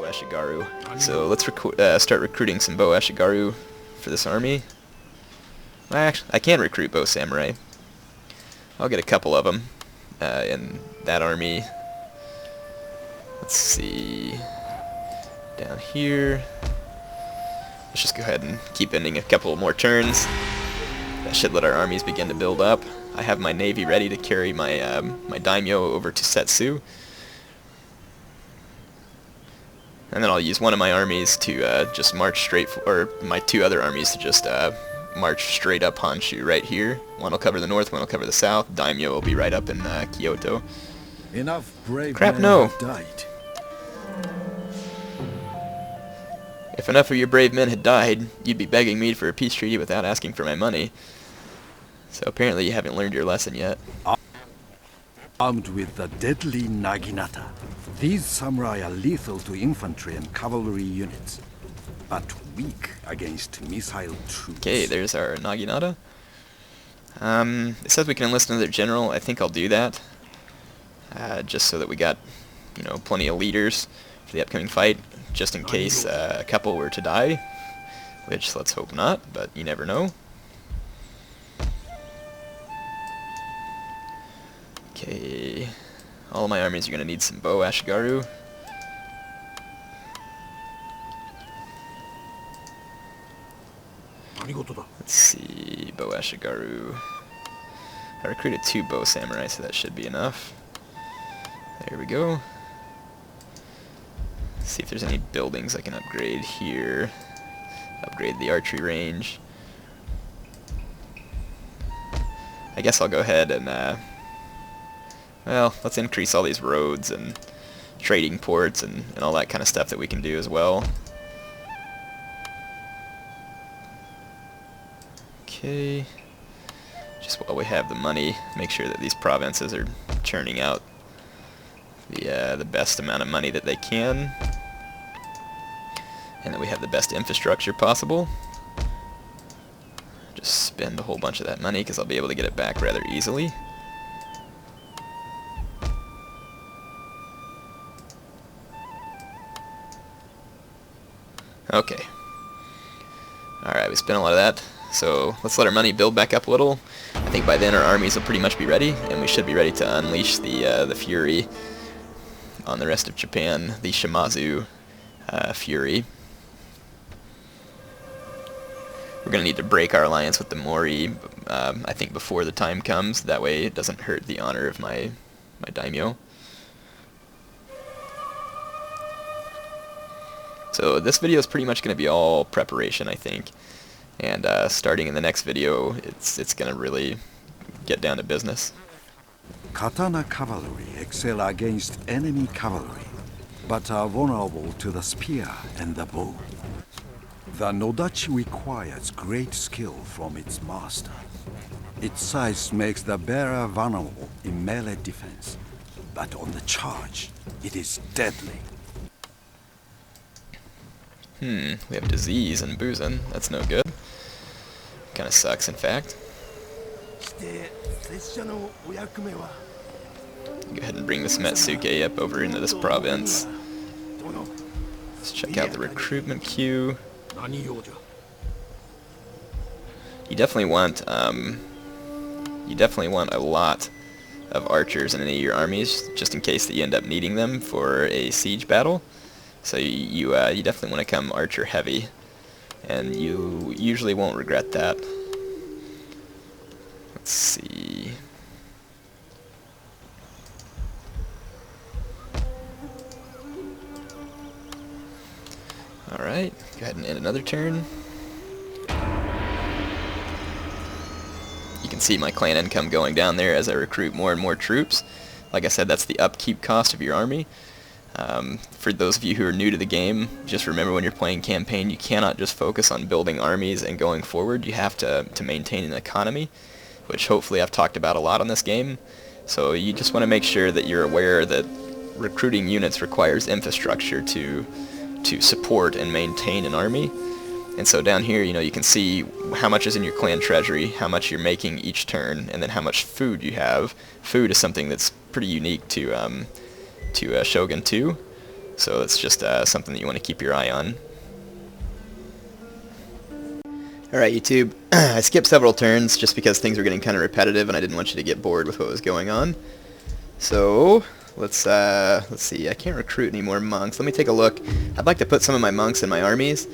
Ashigaru. So let's start recruiting some bow Ashigaru for this army. Well, actually, I can recruit bow samurai. I'll get a couple of them in that army. Let's see. Down here. Let's just go ahead and keep ending a couple more turns. That should let our armies begin to build up. I have my navy ready to carry my my Daimyo over to Setsu. And then I'll use one of my armies to just march straight, or my two other armies to just march straight up Honshu right here. One will cover the north, one will cover the south. Daimyo will be right up in Kyoto. Enough brave Crap, men no. have died. If enough of your brave men had died, you'd be begging me for a peace treaty without asking for my money. So apparently you haven't learned your lesson yet. Armed with the deadly Naginata, these samurai are lethal to infantry and cavalry units, but weak against missile troops. Okay, there's our Naginata. It says we can enlist another general. I think I'll do that. Just so that we got, you know, plenty of leaders for the upcoming fight, just in case a couple were to die, which let's hope not, but you never know. Okay, all of my armies are going to need some bow Ashigaru. Let's see, bow Ashigaru. I recruited 2 bow samurai, so that should be enough. There we go. Let's see if there's any buildings I can upgrade here. Upgrade the archery range. I guess I'll go ahead and, well, let's increase all these roads and trading ports and all that kind of stuff that we can do as well. Okay. Just while we have the money, make sure that these provinces are churning out the best amount of money that they can, and that we have the best infrastructure possible. Just spend a whole bunch of that money because I'll be able to get it back rather easily. Okay. Alright, we spent a lot of that, so let's let our money build back up a little. I think by then our armies will pretty much be ready, and we should be ready to unleash the fury on the rest of Japan, the Shimazu fury. We're going to need to break our alliance with the Mori, I think before the time comes, that way it doesn't hurt the honor of my daimyo. So this video is pretty much going to be all preparation, I think, and starting in the next video, it's going to really get down to business. Katana cavalry excel against enemy cavalry, but are vulnerable to the spear and the bow. The Nodachi requires great skill from its master. Its size makes the bearer vulnerable in melee defense, but on the charge, it is deadly. We have disease in Busan. That's no good. Kinda sucks, in fact. Go ahead and bring this Metsuke up over into this province. Let's check out the recruitment queue. You definitely want a lot of archers in any of your armies, just in case that you end up needing them for a siege battle. So you definitely want to come archer heavy, and you usually won't regret that. Let's see. Alright, go ahead and end another turn. You can see my clan income going down there as I recruit more and more troops. Like I said, that's the upkeep cost of your army. For those of you who are new to the game, just remember when you're playing campaign, you cannot just focus on building armies and going forward. You have to maintain an economy, which hopefully I've talked about a lot on this game. So you just want to make sure that you're aware that recruiting units requires infrastructure to support and maintain an army. And so down here, you know, you can see how much is in your clan treasury, how much you're making each turn, and then how much food you have. Food is something that's pretty unique to Shogun 2. So it's just something that you want to keep your eye on. Alright, YouTube, I skipped several turns just because things were getting kind of repetitive and I didn't want you to get bored with what was going on. So, let's see, I can't recruit any more monks. Let me take a look. I'd like to put some of my monks in my armies.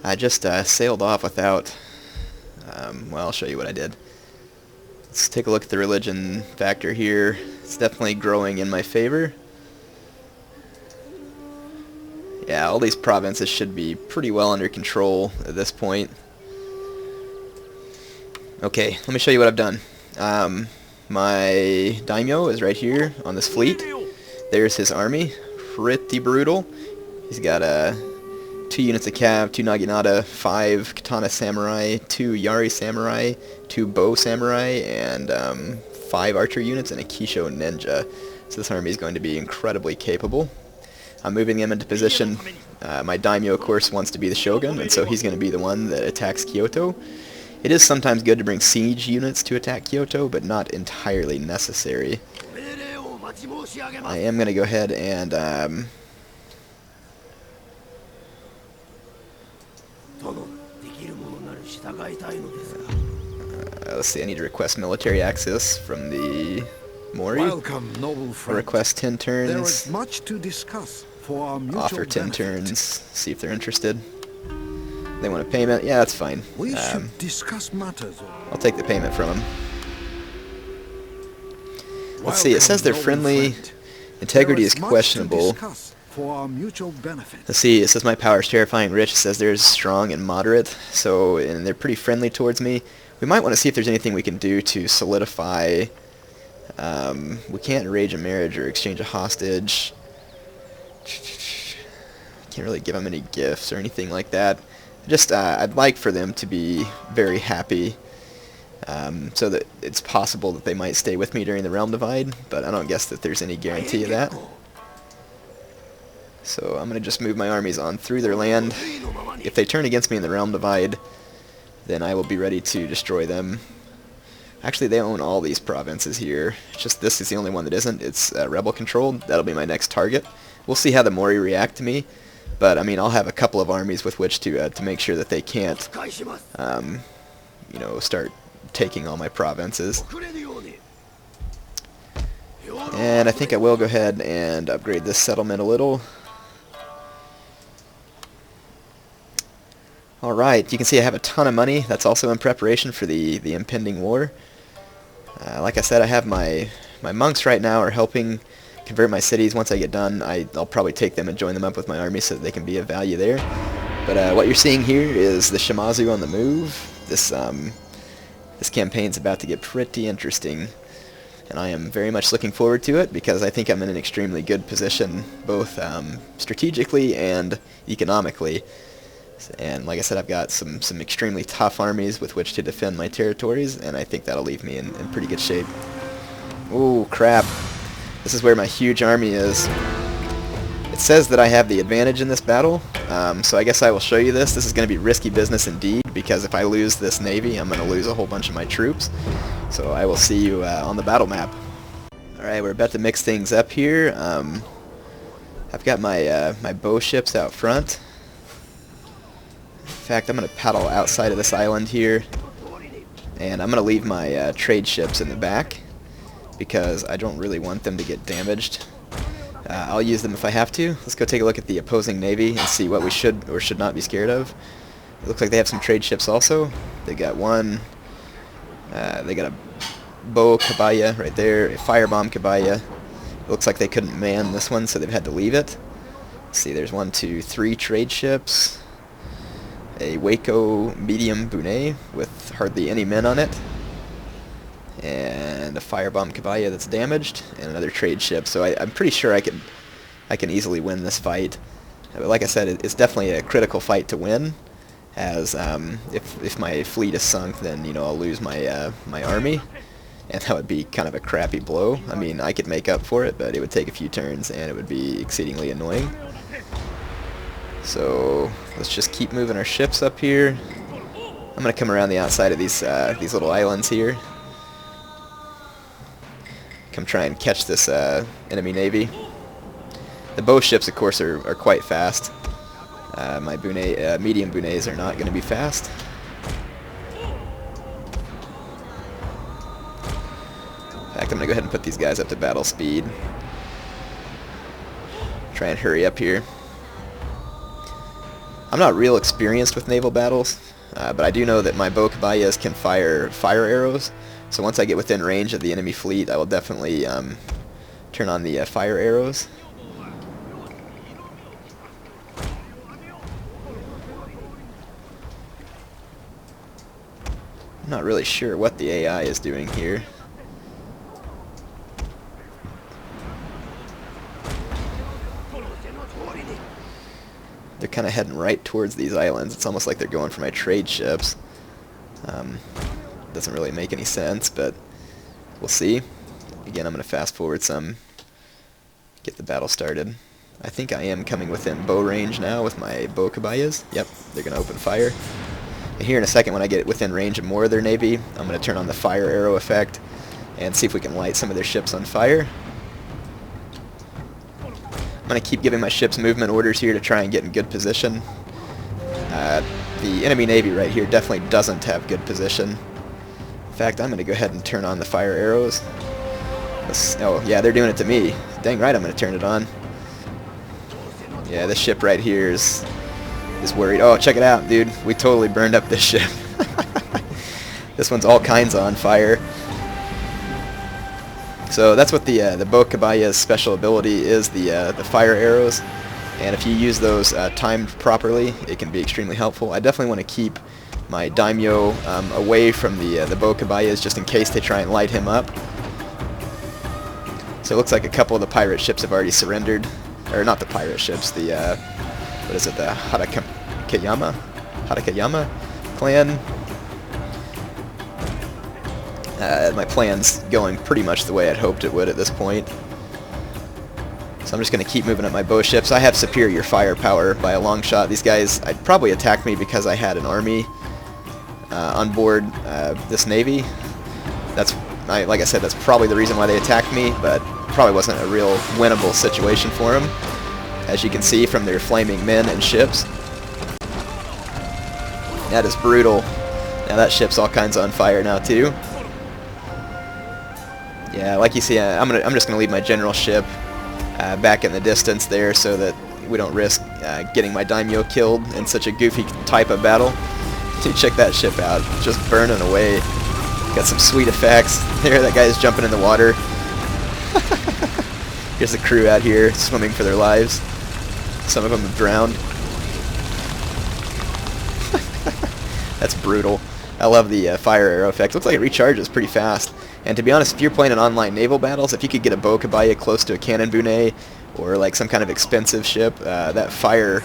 I just sailed off without, well, I'll show you what I did. Let's take a look at the religion factor here. It's definitely growing in my favor. Yeah, all these provinces should be pretty well under control at this point. Okay, let me show you what I've done. My Daimyo is right here on this fleet. There's his army. Pretty brutal. He's got 2 units of cav, 2 naginata, 5 katana samurai, 2 yari samurai, 2 bow samurai, and 5 archer units and a kisho ninja. So this army is going to be incredibly capable. I'm moving him into position. My Daimyo, of course, wants to be the Shogun, and so he's going to be the one that attacks Kyoto. It is sometimes good to bring siege units to attack Kyoto, but not entirely necessary. I am going to go ahead and let's see, I need to request military access from the Mori. Welcome, noble friend. Request 10 turns. There is much to discuss for our mutual Offer 10 benefit. turns. See if they're interested. They want a payment? Yeah, that's fine. We should discuss matters. I'll take the payment from them. Let's see, it says they're friendly. Integrity is questionable. For our mutual benefit. Let's see, it says my power is terrifying rich. It says they're strong and moderate. So, and they're pretty friendly towards me. We might want to see if there's anything we can do to solidify. We can't arrange a marriage or exchange a hostage. Can't really give them any gifts or anything like that. Just, I'd like for them to be very happy, so that it's possible that they might stay with me during the Realm Divide, but I don't guess that there's any guarantee of that. So I'm going to just move my armies on through their land. If they turn against me in the Realm Divide, then I will be ready to destroy them. Actually, they own all these provinces here. It's just this is the only one that isn't. It's rebel controlled. That'll be my next target. We'll see how the Mori react to me. But, I mean, I'll have a couple of armies with which to make sure that they can't, you know, start taking all my provinces. And I think I will go ahead and upgrade this settlement a little. Alright, you can see I have a ton of money. That's also in preparation for the impending war. Like I said, I have my monks right now are helping convert my cities. Once I get done, I'll probably take them and join them up with my army so that they can be of value there. But what you're seeing here is the Shimazu on the move. This campaign's about to get pretty interesting, and I am very much looking forward to it because I think I'm in an extremely good position, both strategically and economically. And like I said, I've got some extremely tough armies with which to defend my territories, and I think that'll leave me in pretty good shape. Ooh, crap. This is where my huge army is. It says that I have the advantage in this battle, so I guess I will show you this. This is going to be risky business indeed, because if I lose this navy, I'm going to lose a whole bunch of my troops. So I will see you on the battle map. Alright, we're about to mix things up here. I've got my my bow ships out front. In fact, I'm going to paddle outside of this island here, and I'm going to leave my trade ships in the back, because I don't really want them to get damaged. I'll use them if I have to. Let's go take a look at the opposing navy and see what we should or should not be scared of. It looks like they have some trade ships also. They got one. They got a bow kabaya right there, a firebomb kabaya. It looks like they couldn't man this one, so they've had to leave it. Let's see, there's 1, 2, 3 trade ships. A Waco medium Bunei with hardly any men on it. And a firebomb kabaya that's damaged, and another trade ship. So I'm pretty sure I can easily win this fight. But like I said, it's definitely a critical fight to win, as if my fleet is sunk, then I'll lose my my army, and that would be kind of a crappy blow. I mean, I could make up for it, but it would take a few turns, and it would be exceedingly annoying. So let's just keep moving our ships up here. I'm gonna come around the outside of these little islands here. Come try and catch this enemy navy. The bow ships, of course, are quite fast. My medium bunets are not going to be fast. In fact, I'm going to go ahead and put these guys up to battle speed. Try and hurry up here. I'm not real experienced with naval battles, but I do know that my bow caballas can fire arrows. So once I get within range of the enemy fleet, I will definitely turn on the fire arrows. I'm not really sure what the AI is doing here. They're kind of heading right towards these islands. It's almost like they're going for my trade ships. Doesn't really make any sense, but we'll see. Again, I'm going to fast forward some, get the battle started. I think I am coming within bow range now with my bow caballas. Yep, they're going to open fire. And here in a second, when I get within range of more of their navy, I'm going to turn on the fire arrow effect and see if we can light some of their ships on fire. I'm going to keep giving my ships movement orders here to try and get in good position. The enemy navy right here definitely doesn't have good position. In fact, I'm going to go ahead and turn on the fire arrows. Oh, yeah, they're doing it to me. Dang right, I'm going to turn it on. Yeah, this ship right here is worried. Oh, check it out, dude. We totally burned up this ship. This one's all kinds on fire. So that's what the bow caballa's special ability is, the fire arrows. And if you use those timed properly, it can be extremely helpful. I definitely want to keep my Daimyo away from the bow caballas just in case they try and light him up. So it looks like a couple of the pirate ships have already surrendered. Or not the pirate ships, the, what is it, the Hatakayama clan. My plan's going pretty much the way I'd hoped it would at this point. So I'm just going to keep moving up my bow ships. I have superior firepower by a long shot. These guys, I'd probably attack me because I had an army on board this navy. Like I said, that's probably the reason why they attacked me, but probably wasn't a real winnable situation for them, as you can see from their flaming men and ships. That is brutal. Now that ship's all kinds on fire now too. Yeah, like you see, I'm just gonna leave my general ship back in the distance there so that we don't risk getting my Daimyo killed in such a goofy type of battle. Dude, check that ship out, just burning away. Got some sweet effects. There, that guy's jumping in the water. Here's the crew out here swimming for their lives. Some of them have drowned. That's brutal. I love the fire arrow effect. Looks like it recharges pretty fast. And to be honest, if you're playing in online naval battles, if you could get a bow caballa close to a cannon bunet or like some kind of expensive ship, that fire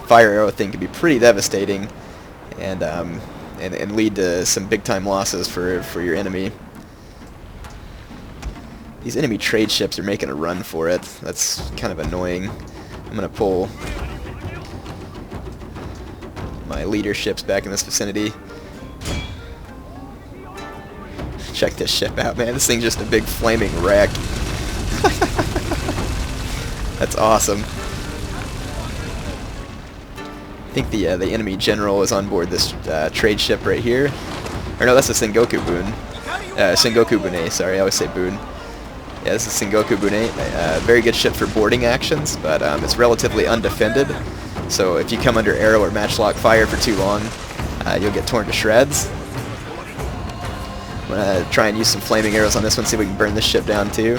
arrow thing could be pretty devastating and lead to some big time losses for your enemy. These enemy trade ships are making a run for it. That's kind of annoying. I'm going to pull my leader ships back in this vicinity. Check this ship out, man. This thing's just a big flaming wreck. That's awesome. I think the enemy general is on board this trade ship right here. Or no, that's a Sengoku Bune, sorry, I always say Boon. Yeah, this is Sengoku Bune. Very good ship for boarding actions, but it's relatively undefended. So if you come under arrow or matchlock fire for too long, you'll get torn to shreds. I'm going to try and use some flaming arrows on this one, see if we can burn this ship down too.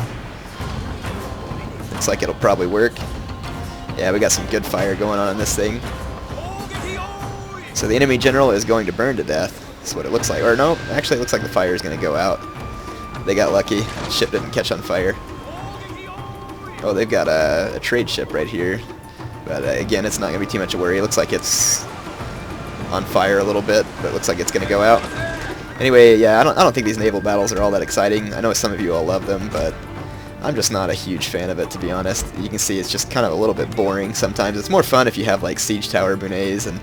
Looks like it'll probably work. Yeah, we got some good fire going on this thing. So the enemy general is going to burn to death. That's what it looks like. Or no, actually it looks like the fire is going to go out. They got lucky. The ship didn't catch on fire. Oh, they've got a trade ship right here. But again, it's not going to be too much of a worry. It looks like it's on fire a little bit, but it looks like it's going to go out. Anyway, yeah, I don't think these naval battles are all that exciting. I know some of you all love them, but I'm just not a huge fan of it, to be honest. You can see it's just kind of a little bit boring sometimes. It's more fun if you have like siege tower bunets and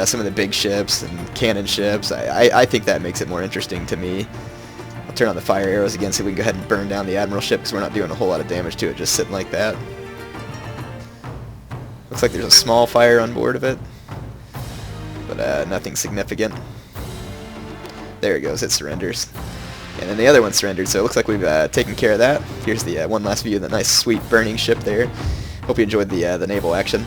some of the big ships and cannon ships. I think that makes it more interesting to me. I'll turn on the fire arrows again so we can go ahead and burn down the admiral ship because we're not doing a whole lot of damage to it just sitting like that. Looks like there's a small fire on board of it, but nothing significant. There it goes, it surrenders. And then the other one surrendered, so it looks like we've taken care of that. Here's the one last view of the nice, sweet burning ship there. Hope you enjoyed the naval action.